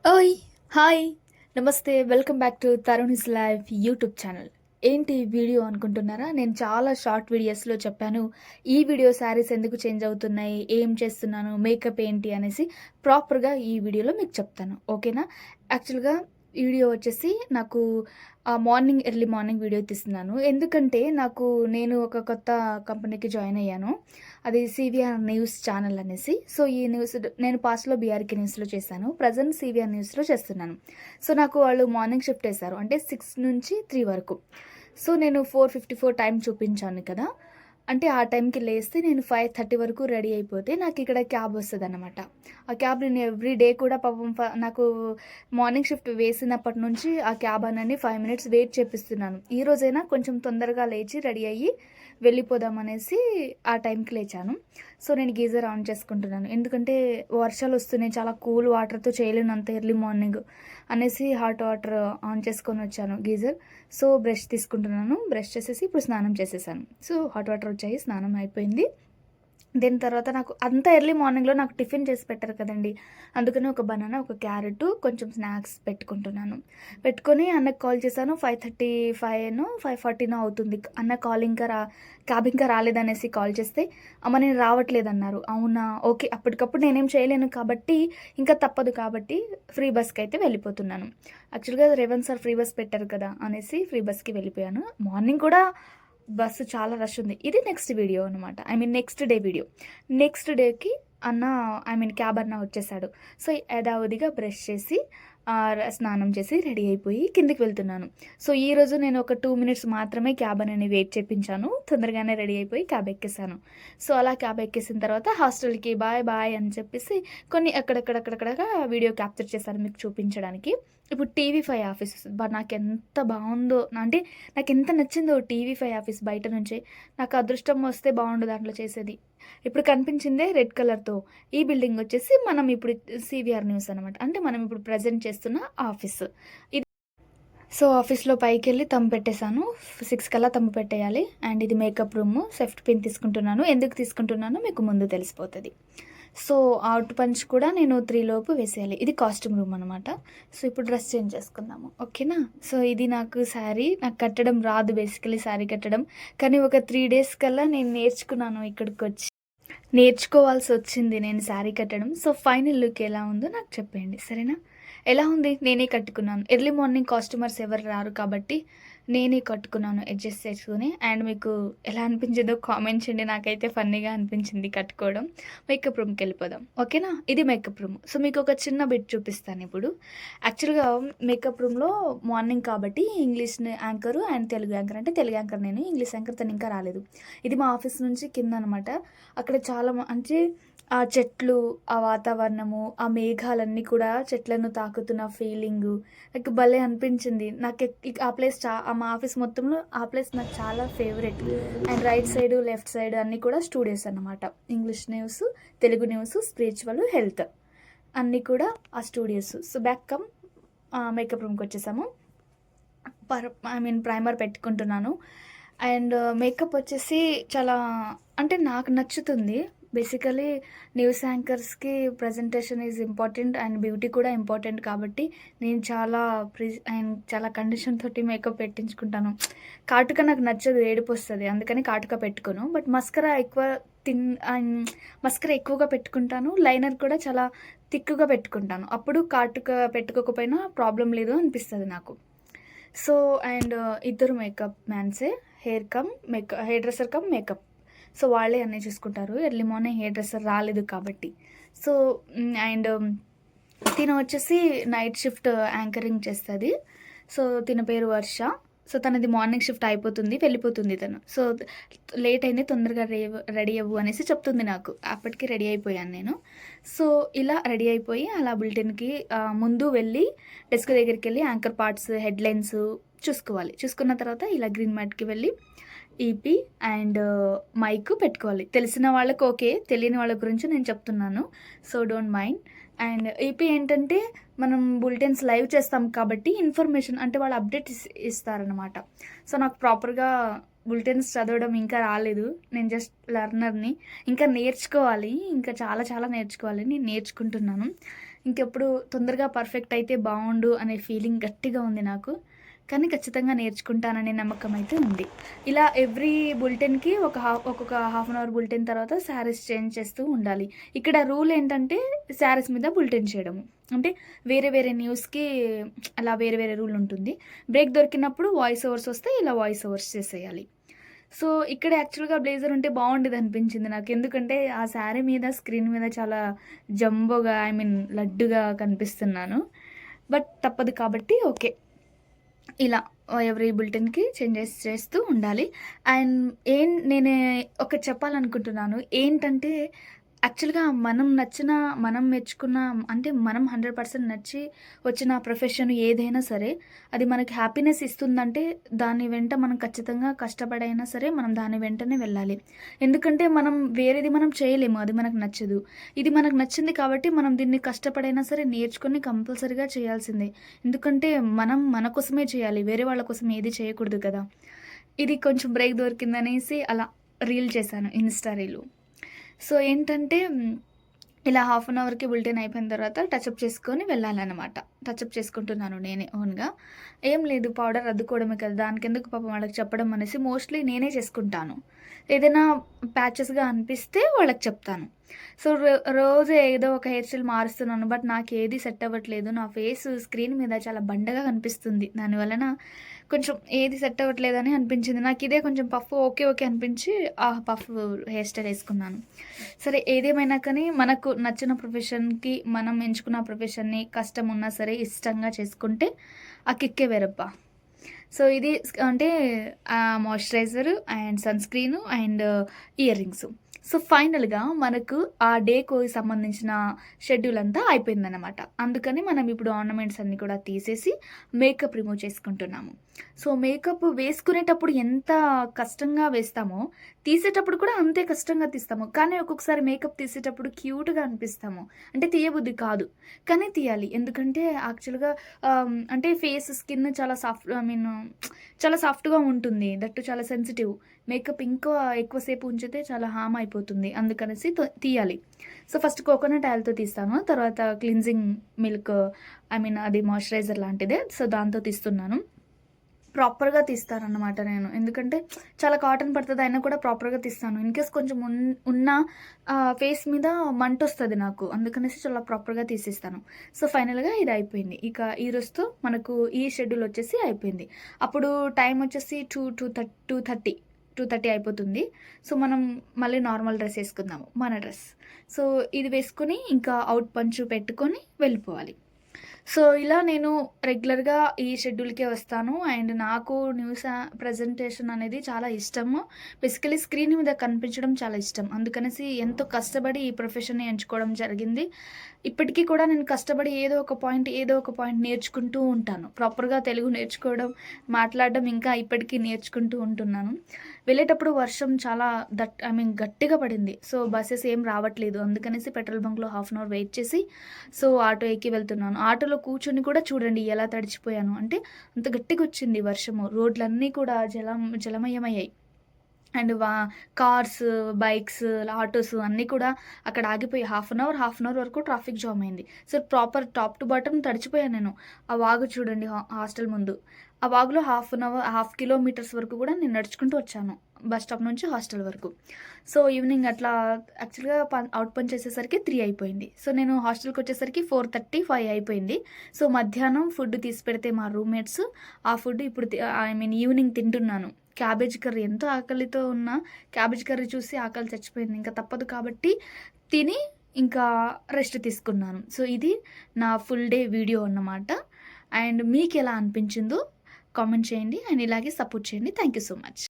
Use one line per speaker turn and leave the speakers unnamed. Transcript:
ఓయ్! హాయ్! నమస్తే. Welcome back to Tarun's life YouTube channel. ఏంటి వీడియో అనుకుంటున్నారా? నేను చాలా షార్ట్ వీడియోస్‌లో చెప్పాను. ఈ వీడియో శారీస్ ఎందుకు చేంజ్ అవుతున్నాయి? ఏం చేస్తున్నాను? మేకప్ ఏంటి? అనేసి ప్రాపర్‌గా ఈ వీడియోలో మీకు చెప్తాను. ఓకేనా? యాక్చువల్‌గా వీడియో వచ్చేసి నాకు ఎర్లీ మార్నింగ్ వీడియో తీస్తున్నాను. ఎందుకంటే నేను ఒక కొత్త కంపెనీకి జాయిన్ అయ్యాను. అది సీవీఆర్ న్యూస్ ఛానల్ అనేసి. సో, ఈ న్యూస్ నేను పాస్ట్‌లో బీఆర్‌కే న్యూస్‌లో చేశాను. ప్రెజెంట్ సీవీఆర్ న్యూస్‌లో చేస్తున్నాను. సో, నాకు వాళ్ళు మార్నింగ్ షిఫ్ట్ ఏశారు. అంటే 6 నుంచి 3 వరకు. సో, నేను 4:54 టైం చూపించాను కదా! అంటే ఆ టైంకి లేస్తే నేను 5:30 వరకు రెడీ అయిపోతే నాకిక్కడ క్యాబ్ వస్తదనమాట. ఆ క్యాబ్ నేను ఎవ్రీ డే కూడా పాపం నాకు మార్నింగ్ షిఫ్ట్ వేసినప్పటి నుంచి ఆ క్యాబ్ అనని 5 మినిట్స్ వెయిట్ చేపిస్తున్నాను. ఈ రోజైనా కొంచెం తొందరగా లేచి రెడీ అయ్యి వెళ్ళిపోదామనేసి ఆ టైంకి లేచాను. సో, నేను గీజర్ ఆన్ చేసుకుంటున్నాను. ఎందుకంటే వర్షాలొస్తున్నాయి. చాలా కూల్ వాటర్‌తో చేయలేను అంత ఎర్లీ మార్నింగ్ అనేసి హాట్ వాటర్ ఆన్ చేసుకొనొచ్చాను గీజర్. సో, బ్రష్ తీసుకుంటున్నాను. బ్రష్ చేసేసి ఇప్పుడు స్నానం చేసేసాను. సో, హాట్ వాటర్ వచ్చాయి. స్నానం అయిపోయింది. దీని తర్వాత నాకు అంత ఎర్లీ మార్నింగ్‌లో నాకు టిఫిన్ చేసి పెట్టరు కదండీ! అందుకని ఒక బనానా, ఒక క్యారెట్, కొంచెం స్నాక్స్ పెట్టుకుంటున్నాను. పెట్టుకొని అన్నకి కాల్ చేశాను. 5:35నో, 5:40నో అవుతుంది. అన్న కాల్ ఇంకా క్యాబ్ ఇంకా రాలేదనేసి కాల్ చేస్తే, "అమ్మ నేను రావట్లేదన్నారు." అవునా! ఓకే. అప్పటికప్పుడు నేనేం చేయలేను కాబట్టి, ఇంకా తప్పదు కాబట్టి ఫ్రీ బస్‌కైతే వెళ్ళిపోతున్నాను. యాక్చువల్‌గా రేవంత్ సార్ ఫ్రీ బస్ పెట్టారు కదా! అనేసి ఫ్రీ బస్‌కి వెళ్ళిపోయాను. మార్నింగ్ కూడా బస్సు చాలా రష్ ఉంది. ఇది నెక్స్ట్ వీడియో అనమాట. Next day video. నెక్స్ట్ డేకి అన్న క్యాబ్ అన్న వచ్చేసాడు. సో, యథావిధిగా బ్రష్ చేసి స్నానం చేసి రెడీ అయిపోయి కిందకి వెళ్తున్నాను. సో, ఈరోజు నేను ఒక 2 మినిట్స్ మాత్రమే క్యాబ్ అనని వెయిట్ చేపించాను. తొందరగానే రెడీ అయిపోయి క్యాబ్ ఎక్కేసాను. సో, అలా క్యాబ్ ఎక్కేసిన తర్వాత హాస్టల్‌కి బాయ్ బాయ్ అని చెప్పేసి కొన్ని అక్కడక్కడక్కడక్కడగా వీడియో క్యాప్చర్ చేశాను మీకు చూపించడానికి. ఇప్పుడు టీవీ5 ఆఫీస్ నాకెంత బావుందో అంటే నాకెంత నచ్చిందో టీవీ5 ఆఫీస్ బయట నుంచే. నాకు అదృష్టం వస్తే బావుండు దాంట్లో చేసేది. ఇప్పుడు కనిపించిందే రెడ్ కలర్‌తో. ఈ బిల్డింగ్ వచ్చేసి మనం ఇప్పుడు సీవీఆర్ న్యూస్ అనమాట. అంటే మనం ఇప్పుడు ప్రెజెంట్ చేస్తున్న ఆఫీస్. ఇది సో, ఆఫీస్‌లో పైకెళ్ళి థంబ్ పెట్టేసాను. 6 కల్లా థంబ్ పెట్టేయాలి. అండ్ ఇది మేకప్ రూము. సెఫ్ట్ పిన్ తీసుకుంటున్నాను. ఎందుకు తీసుకుంటున్నానో మీకు ముందు తెలిసిపోతది. సో, అవుట్ పంచ్ కూడా నేను 3 లోపు వేసేయాలి. ఇది కాస్ట్యూమ్ రూమ్ అనమాట. సో, ఇప్పుడు డ్రెస్ చేంజ్ చేసుకుందాము. ఓకేనా? సో, ఇది నాకు శారీ. నాకు కట్టడం రాదు బేసికలీ శారీ కట్టడం. కానీ ఒక 3 డేస్ కల్లా నేను నేర్చుకున్నాను ఇక్కడికొచ్చి. నేర్చుకోవాల్సొచ్చింది నేను శారీ కట్టడం. సో, ఫైనల్ లుక్ ఎలా ఉందో నాకు చెప్పేయండి. సరేనా? ఎలా ఉంది? నేనే కట్టుకున్నాను. ఎర్లీ మార్నింగ్ కాస్ట్యూమర్స్ ఎవరు రారు కాబట్టి నేనే కట్టుకున్నాను అడ్జస్ట్ చేసుకొని. అండ్ మీకు ఎలా అనిపించిందో కామెంట్ చేయండి. నాకైతే ఫన్నీగా అనిపించింది కట్టుకోవడం. మేకప్ రూమ్‌కెళ్ళిపోదాం. ఓకేనా? ఇది మేకప్ రూమ్. సో, మీకు ఒక చిన్న బిట్ చూపిస్తానిప్పుడు. యాక్చువల్‌గా మేకప్ రూమ్‌లో మార్నింగ్ కాబట్టి English anchor and Telugu anchor. అంటే తెలుగు యాంకర్ నేను. ఇంగ్లీష్ యాంకర్ తను ఇంకా రాలేదు. ఇది మా ఆఫీస్ నుంచి కిందనమాట. అక్కడ చాలా అంటే ఆ చెట్లు, ఆ వాతావరణము, ఆ మేఘాలన్నీ కూడా చెట్లను తాకుతున్న ఫీలింగు నాకు భలే అనిపించింది. ఆ ప్లేస్ మా ఆఫీస్ మొత్తంలో ఆ ప్లేస్ నాకు చాలా favourite. And right side, left side అన్నీ కూడా స్టూడియోస్ అన్నమాట. English news, Telugu news, spiritual, health అన్నీ కూడా ఆ studios. So, back come makeup రూమ్‌కొచ్చేసాము. ప్రైమర్ పెట్టుకుంటున్నాను. అండ్ మేకప్ వచ్చేసి చాలా అంటే నాకు నచ్చుతుంది. బేసికలీ న్యూస్ యాంకర్స్‌కి presentation is important and beauty కూడా ఇంపార్టెంట్ కాబట్టి నేను చాలా కండిషన్ తోటి మేకప్ పెట్టించుకుంటాను. కాటుక నాకు నచ్చదు, ఏడుపొస్తది. అందుకని కాటుక పెట్టుకోను. బట్ మస్కరా ఎక్కువగా పెట్టుకుంటాను. లైనర్ కూడా చాలా థిక్‌గా పెట్టుకుంటాను. అప్పుడు కాటుక పెట్టుకోకపోయినా ప్రాబ్లమ్ లేదు అనిపిస్తది నాకు. సో, అండ్ ఇద్దరు మేకప్ మ్యాన్సే. Hair dresser come makeup. So, వాళ్ళే అన్నీ చూసుకుంటారు. ఎర్లీ మార్నింగ్ హెయిర్ డ్రెస్సర్ రాలేదు కాబట్టి. సో, అండ్ తిను వచ్చేసి నైట్ షిఫ్ట్ యాంకరింగ్ చేస్తది. సో, తిన పేరు వర్ష. సో, తనది మార్నింగ్ షిఫ్ట్ అయిపోతుంది. వెళ్ళిపోతుంది తను. సో, లేట్ అయింది తొందరగా రెడీ అవ్వు అనేసి చెప్తుంది నాకు. అప్పటికి రెడీ అయిపోయాను నేను. సో, ఇలా రెడీ అయిపోయి అలా బులెటిన్‌కి ముందు వెళ్ళి డెస్క్ దగ్గరికెళ్ళి యాంకర్ పార్ట్స్, హెడ్‌లైన్స్ చూసుకోవాలి. చూసుకున్న తర్వాత ఇలా గ్రీన్ మ్యాట్‌కి వెళ్ళి ఈపీ అండ్ మైక్ పెట్టుకోవాలి. తెలిసిన వాళ్ళకి ఓకే. తెలియని వాళ్ళ గురించి నేను చెప్తున్నాను. So, don't mind. And EP ఏంటంటే మనం బులెటిన్స్ లైవ్ చేస్తాం కాబట్టి ఇన్ఫర్మేషన్ అంటే వాళ్ళు అప్డేట్ ఇస్తారనమాట. సో, నాకు ప్రాపర్‌గా బులెటిన్స్ చదవడం ఇంకా రాలేదు. నేను జస్ట్ లెర్నర్‌ని. ఇంకా నేర్చుకోవాలి. ఇంకా చాలా చాలా నేర్చుకోవాలి. నేను నేర్చుకుంటున్నాను. ఇంకెప్పుడు తొందరగా పర్ఫెక్ట్ అయితే బావుండు అనే ఫీలింగ్ గట్టిగా ఉంది నాకు. కానీ ఖచ్చితంగా నేర్చుకుంటాననే నమ్మకం అయితే ఉంది. ఇలా ఎవ్రీ బులెటిన్‌కి ఒక్కొక్క హాఫ్ అన్ అవర్ బులెటిన్ తర్వాత శారీస్ చేంజ్ చేస్తూ ఉండాలి. ఇక్కడ రూల్ ఏంటంటే శారీస్ మీద బులెటిన్ చేయడము. అంటే వేరే వేరే న్యూస్‌కి అలా వేరే వేరే రూల్ ఉంటుంది. బ్రేక్ దొరికినప్పుడు వాయిస్ ఓవర్స్ వస్తే ఇలా వాయిస్ ఓవర్స్ చేసేయాలి. సో, ఇక్కడ యాక్చువల్‌గా బ్లేజర్ ఉంటే బావుండేదనిపించింది నాకు. ఎందుకంటే, ఆ శారీ మీద స్క్రీన్ మీద చాలా జంబోగా లడ్డుగా కనిపిస్తున్నాను. బట్ తప్పదు కాబట్టి ఓకే. ఇలా ఎవ్రీ బులెటిన్‌కి చేంజెస్ చేస్తూ ఉండాలి. అండ్ నేను ఒకటి చెప్పాలనుకుంటున్నాను. ఏంటంటే, యాక్చువల్‌గా మనం మెచ్చుకున్న అంటే మనం 100% నచ్చి వచ్చిన ప్రొఫెషన్ ఏదైనా సరే, అది మనకి హ్యాపీనెస్ ఇస్తుందంటే, దాని వెంట మనం ఖచ్చితంగా కష్టపడైనా సరే, మనం దాని వెంటనే వెళ్ళాలి. ఎందుకంటే, వేరేది మనం చేయలేము. అది మనకు నచ్చదు. ఇది మనకు నచ్చింది కాబట్టి, మనం దీన్ని కష్టపడైనా సరే నేర్చుకొని కంపల్సరీగా చేయాల్సిందే. ఎందుకంటే, మనం మన కోసమే చేయాలి. వేరే వాళ్ళ కోసం ఏది చేయకూడదు కదా! ఇది కొంచెం బ్రేక్ దొరికిందనేసి అలా రీల్ చేశాను. Insta reel. సో, ఏంటంటే ఇలా హాఫ్ అన్ అవర్‌కి బులెటిన్ అయిపోయిన తర్వాత టచప్ చేసుకొని వెళ్ళాలనమాట. టచప్ చేసుకుంటున్నాను నేనే ఓన్‌గా. ఏం లేదు పౌడర్ అద్దుకోవడమే కదా! దానికెందుకు పాపం వాళ్ళకి చెప్పడం అనేసి మోస్ట్‌లీ నేనే చేసుకుంటాను. ఏదైనా ప్యాచెస్‌గా అనిపిస్తే వాళ్ళకి చెప్తాను. సో, రోజు ఏదో ఒక హెయిర్ స్టైల్ మారుస్తున్నాను. బట్ నాకేది సెట్ అవ్వట్లేదు. నా ఫేస్ స్క్రీన్ మీద చాలా బండగా కనిపిస్తుంది. దానివలన కొంచెం ఏది సెట్ అవ్వట్లేదని అనిపించింది. నాకిదే కొంచెం పఫ్ ఓకే అనిపించి ఆ పఫ్ హెయిర్ స్టైల్ ఏసుకున్నాను. సరే ఏదేమైనా కానీ మనకు నచ్చిన ప్రొఫెషన్‌కి మనం ఎంచుకున్న ప్రొఫెషన్‌ని కష్టం ఉన్నా సరే ఇష్టంగా చేసుకుంటే ఆ కిక్కే వేరబ్బా! సో, ఇది అంటే moisturiser and sunscreen and earrings. So, ఫైనల్‌గా మనకు ఆ డేకి సంబంధించిన షెడ్యూల్ అంతా అయిపోయిందనమాట. అందుకని మనం ఇప్పుడు ఆర్నమెంట్స్ అన్నీ కూడా తీసేసి మేకప్ రిమూవ్ చేసుకుంటున్నాము. సో, మేకప్ వేసుకునేటప్పుడు ఎంత కష్టంగా వేస్తామో, తీసేటప్పుడు కూడా అంతే కష్టంగా తీస్తాము. కానీ ఒక్కొక్కసారి మేకప్ తీసేటప్పుడు క్యూట్‌గా అనిపిస్తాము. అంటే తీయబుద్ధి కాదు. కానీ తీయాలి. ఎందుకంటే యాక్చువల్‌గా అంటే ఫేస్ స్కిన్ చాలా చాలా సాఫ్ట్‌గా ఉంటుంది. దట్టు చాలా సెన్సిటివ్. మేకప్ ఇంకా ఎక్కువ సేపు ఉంచితే చాలా హార్మ్ అయిపోతుంది. అందుకనేసి తీయాలి. సో, ఫస్ట్ కోకోనట్ ఆయిల్‌తో తీస్తాను. తర్వాత క్లిన్జింగ్ మిల్క్ అది మాయిశ్చరైజర్ లాంటిదే. సో, దాంతో తీస్తున్నాను. ప్రాపర్‌గా తీస్తానన్నమాట నేను. ఎందుకంటే చాలా కాటన్ పడతది అయినా కూడా ప్రాపర్‌గా తీస్తాను. ఇన్‌కేస్ కొంచెం ఉన్న ఫేస్ మీద మంటొస్తది నాకు. అందుకనేసి చాలా ప్రాపర్‌గా తీసేస్తాను. సో, ఫైనల్‌గా ఇది అయిపోయింది. ఇక ఈ రోజుతో మనకు ఈ షెడ్యూల్ వచ్చేసి అయిపోయింది. అప్పుడు టైం వచ్చేసి 2:30 అయిపోతుంది. సో, మనం మళ్ళీ నార్మల్ డ్రెస్ ఏసుకుందాము. మన డ్రెస్. సో, ఇది వేసుకొని ఇంకా అవుట్ పంచ్ పెట్టుకొని వెళ్ళిపోవాలి. సో, ఇలా నేను రెగ్యులర్‌గా ఈ షెడ్యూల్‌కే వస్తాను. అండ్ నాకు న్యూస్ ప్రజెంటేషన్ అనేది చాలా ఇష్టము. బేసికలీ స్క్రీన్ మీద కనిపించడం చాలా ఇష్టం. అందుకనేసి ఎంతో కష్టపడి ఈ ప్రొఫెషన్‌ని ఎంచుకోవడం జరిగింది. ఇప్పటికీ కూడా నేను కష్టపడి ఏదో ఒక పాయింట్ నేర్చుకుంటూ ఉంటాను. ప్రాపర్‌గా తెలుగు నేర్చుకోవడం, మాట్లాడడం ఇంకా ఇప్పటికీ నేర్చుకుంటూ ఉంటున్నాను. వెళ్ళేటప్పుడు వర్షం చాలా గట్టిగా పడింది. సో, బసెస్ ఏం రావట్లేదు. అందుకనేసి పెట్రోల్ బంక్‌లో హాఫ్ అన్ అవర్ వెయిట్ చేసి సో, ఆటో ఎక్కి వెళ్తున్నాను. ఆటోలో కూర్చొని కూడా చూడండి ఎలా తడిచిపోయానో. అంటే అంత గట్టిగొచ్చింది వర్షము. రోడ్లన్నీ కూడా జలమయమయ్యాయి. అండ్ కార్స్, బైక్స్, ఆటోస్ అన్నీ కూడా అక్కడ ఆగిపోయి హాఫ్ అన్ అవర్ వరకు ట్రాఫిక్ జామ్ అయింది. So, proper top to bottom తడిచిపోయాను నేను. ఆ వాగు చూడండి హాస్టల్ ముందు. ఆ వాగులో హాఫ్ కిలోమీటర్స్ వరకు కూడా నేను నడుచుకుంటూ వచ్చాను. బస్ స్టాప్ నుంచి హాస్టల్ వరకు. సో, ఈవినింగ్ అట్లా యాక్చువల్‌గా అవుట్ పంచ్ చేసేసరికి 3 అయిపోయింది. సో, నేను హాస్టల్‌కొచ్చేసరికి 4:30, 5 అయిపోయింది. సో, మధ్యాహ్నం ఫుడ్ తీసి పెడితే మా రూమ్‌మేట్స్ ఆ ఫుడ్ ఇప్పుడు ఈవినింగ్ తింటున్నాను. క్యాబేజ్ కర్రీ ఎంతో ఆకలితో ఉన్న క్యాబేజ్ కర్రీ చూసి ఆకలి చచ్చిపోయింది. ఇంకా తప్పదు కాబట్టి తిని ఇంకా రెస్ట్ తీసుకున్నాను. సో, ఇది నా ఫుల్ డే వీడియో అన్నమాట. అండ్ మీకెలా అనిపించిందో కామెంట్ చేయండి. అండ్ ఇలాగే సపోర్ట్ చేయండి. Thank you so much.